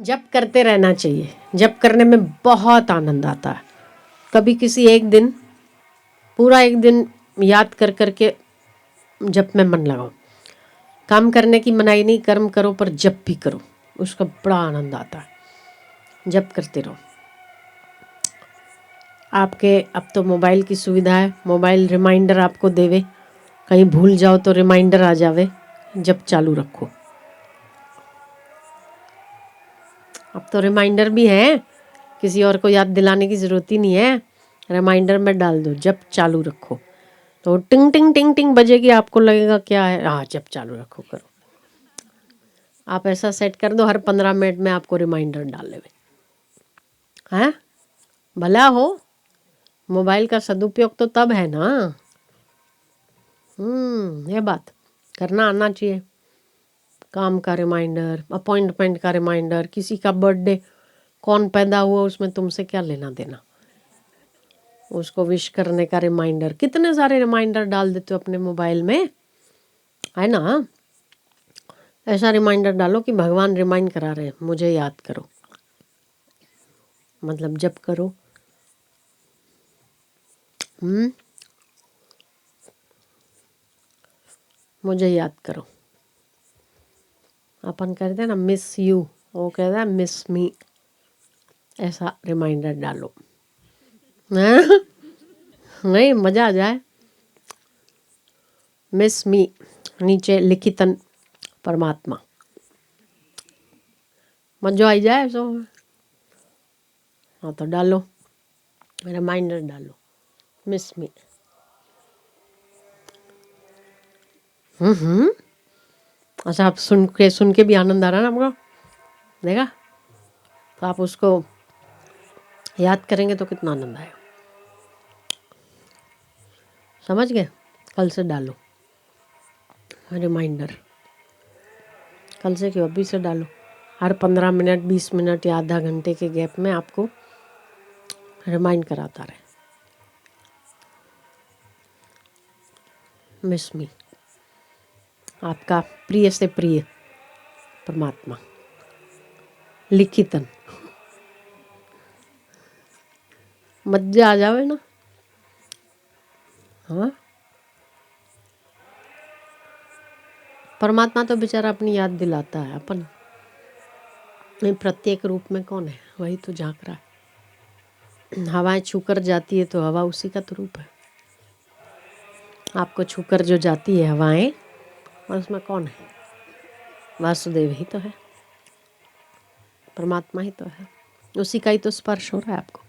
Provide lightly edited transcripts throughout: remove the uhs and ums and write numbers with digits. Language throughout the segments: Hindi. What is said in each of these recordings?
जप करते रहना चाहिए। जप करने में बहुत आनंद आता है। कभी किसी एक दिन, पूरा एक दिन याद कर करके जप में मन लगाओ। काम करने की मनाही नहीं, कर्म करो पर जप भी करो, उसका बड़ा आनंद आता है। जप करते रहो। आपके अब तो मोबाइल की सुविधा है, मोबाइल रिमाइंडर आपको देवे, कहीं भूल जाओ तो रिमाइंडर आ जावे, जप चालू रखो। अब तो रिमाइंडर भी है, किसी और को याद दिलाने की ज़रूरत ही नहीं है, रिमाइंडर में डाल दो, जप चालू रखो, तो टिंग टिंग टिंग टिंग बजेगी, आपको लगेगा क्या है, हाँ जप चालू रखो करो। आप ऐसा सेट कर दो, हर 15 मिनट में आपको रिमाइंडर डाल लेवे हैं। भला हो, मोबाइल का सदुपयोग तो तब है ना। ये बात करना आना चाहिए। काम का रिमाइंडर, अपॉइंटमेंट का रिमाइंडर, किसी का बर्थडे, कौन पैदा हुआ उसमें तुमसे क्या लेना देना, उसको विश करने का रिमाइंडर, कितने सारे रिमाइंडर डाल देते हो अपने मोबाइल में, है ना। ऐसा रिमाइंडर डालो कि भगवान रिमाइंड करा रहे हैं, मुझे याद करो, मतलब जब करो। मुझे याद करो। अपन कहते हैं ना मिस यू, वो कहता है मिस मी, ऐसा रिमाइंडर डालो। हैं? नहीं, मज़ा आ जाए। मिस मी, नीचे लिखितन परमात्मा, मज़ो आई जाए सो। हाँ तो डालो, रिमाइंडर डालो, मिस मी। अच्छा, आप सुन के भी आनंद आ रहा है ना आपको, देखा, तो आप उसको याद करेंगे तो कितना आनंद आएगा, समझ गए। कल से डालो रिमाइंडर, कल से क्यों, अभी से डालो। हर 15 मिनट, 20 मिनट या आधा घंटे के गैप में आपको रिमाइंड कराता रहे, मिस मी, आपका प्रिय से प्रिय परमात्मा, लिखितन। मजा आ जावे ना। हाँ, परमात्मा तो बेचारा अपनी याद दिलाता है, अपन नहीं, प्रत्येक रूप में कौन है, वही तो झांक रहा है। हवाएं छूकर जाती है तो हवा उसी का तो रूप है। आपको छूकर जो जाती है हवाएं, और उसमें कौन है, वासुदेव ही तो है, परमात्मा ही तो है, उसी का ही तो स्पर्श हो रहा है आपको,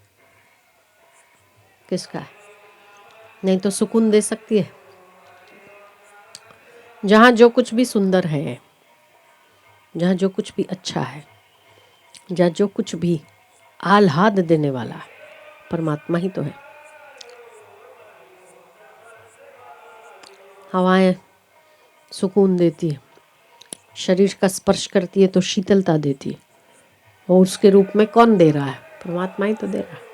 किसका है। नहीं तो सुकून दे सकती है, जहाँ जो कुछ भी सुंदर है, जहाँ जो कुछ भी अच्छा है, जहाँ जो कुछ भी आह्लाद देने वाला है, परमात्मा ही तो है। हवाएं सुकून देती है, शरीर का स्पर्श करती है तो शीतलता देती है, और उसके रूप में कौन दे रहा है, परमात्मा ही तो दे रहा है।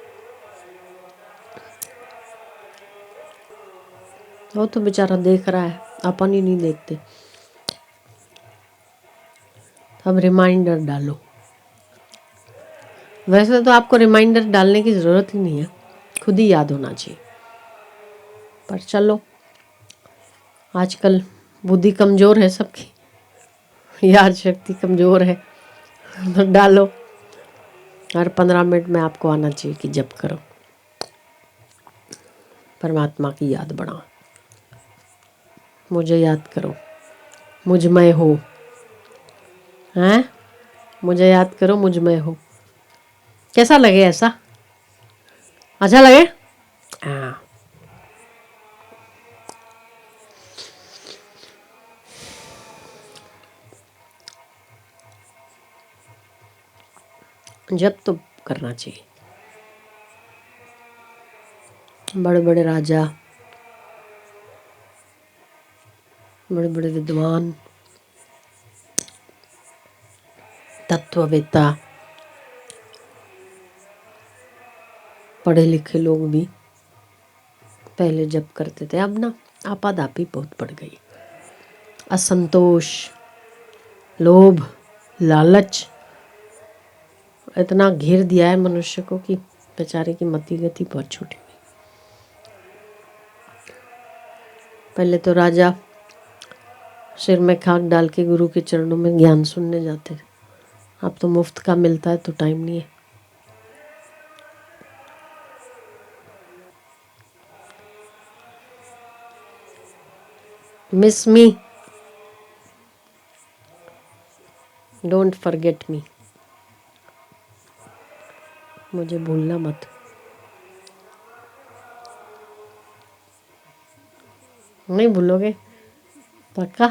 वो तो बेचारा देख रहा है, अपन ही नहीं देखते। अब रिमाइंडर डालो। वैसे तो आपको रिमाइंडर डालने की ज़रूरत ही नहीं है, खुद ही याद होना चाहिए, पर चलो आजकल बुद्धि कमज़ोर है सबकी, याद शक्ति कमज़ोर है, तो डालो। हर 15 मिनट में आपको आना चाहिए कि जप करो, परमात्मा की याद बढ़ाओ, मुझे याद करो, मुझमय हो, हैं, मुझे याद करो, मुझमय हो। कैसा लगे ऐसा, अच्छा लगे। हाँ, जप तो करना चाहिए। बड़े बड़े राजा, बड़े बड़े विद्वान, तत्ववेत्ता, पढ़े लिखे लोग भी पहले जप करते थे। अब ना आपाधापी बहुत बढ़ गई, असंतोष, लोभ, लालच, इतना घेर दिया है मनुष्य को कि बेचारे की मति गति बहुत छोटी हुई। पहले तो राजा सिर में खाक डाल के गुरु के चरणों में ज्ञान सुनने जाते थे, अब तो मुफ्त का मिलता है तो टाइम नहीं है। Miss me, don't forget me, मुझे भूलना मत। नहीं भूलोगे? पक्का?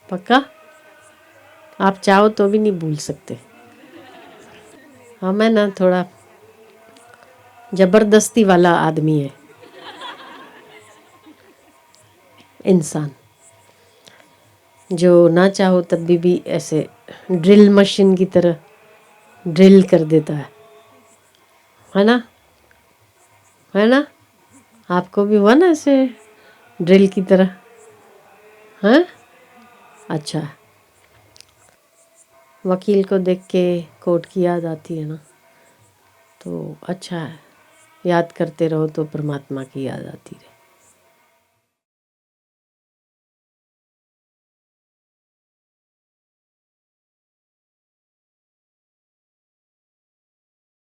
पक्का? आप चाहो तो भी नहीं भूल सकते। हाँ, मैं ना थोड़ा जबरदस्ती वाला आदमी है, इंसान जो ना चाहो तब भी ऐसे ड्रिल मशीन की तरह ड्रिल कर देता है ना? है ना? आपको भी हुआ ना ऐसे ड्रिल की तरह? हाँ, अच्छा। वकील को देख के कोर्ट की याद आती है ना, तो अच्छा है, याद करते रहो तो परमात्मा की याद आती रहे।